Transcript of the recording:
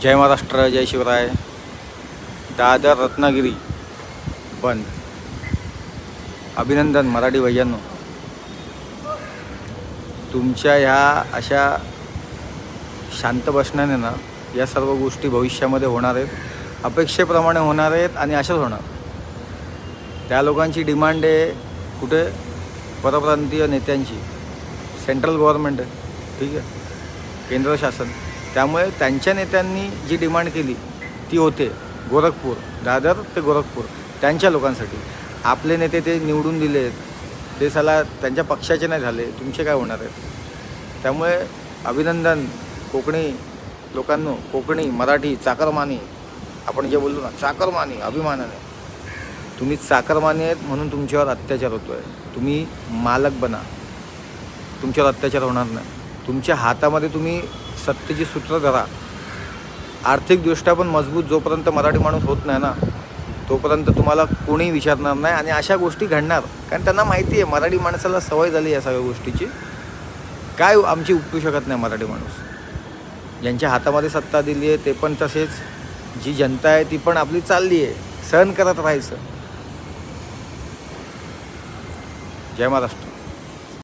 जय महाराष्ट्र, जय शिवराय. दादर रत्नागिरी बंद. अभिनंदन मराठी भैयांनो. तुमच्या ह्या अशा शांत बसण्याने ना या सर्व गोष्टी भविष्यामध्ये होणार आहेत, अपेक्षेप्रमाणे होणार आहेत आणि अशाच होणार. त्या लोकांची डिमांड आहे कुठे, परप्रांतीय नेत्यांची. सेंट्रल गव्हर्नमेंट आहे, ठीक आहे, केंद्र शासन. त्यामुळे त्यांच्या नेत्यांनी जी डिमांड केली ती होते गोरखपूर, दादर ते गोरखपूर त्यांच्या लोकांसाठी. आपले नेते ते निवडून दिलेत, ते साला त्यांच्या पक्षाचे नाही झाले, तुमचे काय होणार आहेत. त्यामुळे अभिनंदन कोकणी लोकांनो. कोकणी, मराठी, चाकरमानी, आपण जे बोललो ना चाकरमानी, अभिमानाने. तुम्ही चाकरमानी आहेत म्हणून तुमच्यावर अत्याचार होतो आहे. तुम्ही मालक बना, तुमच्यावर अत्याचार होणार नाही. तुमच्या हातामध्ये तुम्ही सत्तेची सूत्र धरा. आर्थिकदृष्ट्या पण मजबूत जोपर्यंत मराठी माणूस होत नाही ना तोपर्यंत तुम्हाला कोणी विचारणार नाही. आणि अशा गोष्टी घडणार, कारण त्यांना माहिती आहे मराठी माणसाला सवय झाली या सगळ्या गोष्टीची. काय आमची उपटू शकत नाही मराठी माणूस. ज्यांच्या हातामध्ये सत्ता दिली आहे ते पण तसेच, जी जनता आहे ती पण आपली चालली आहे. सहन करत राहायचं. जय महाराष्ट्र.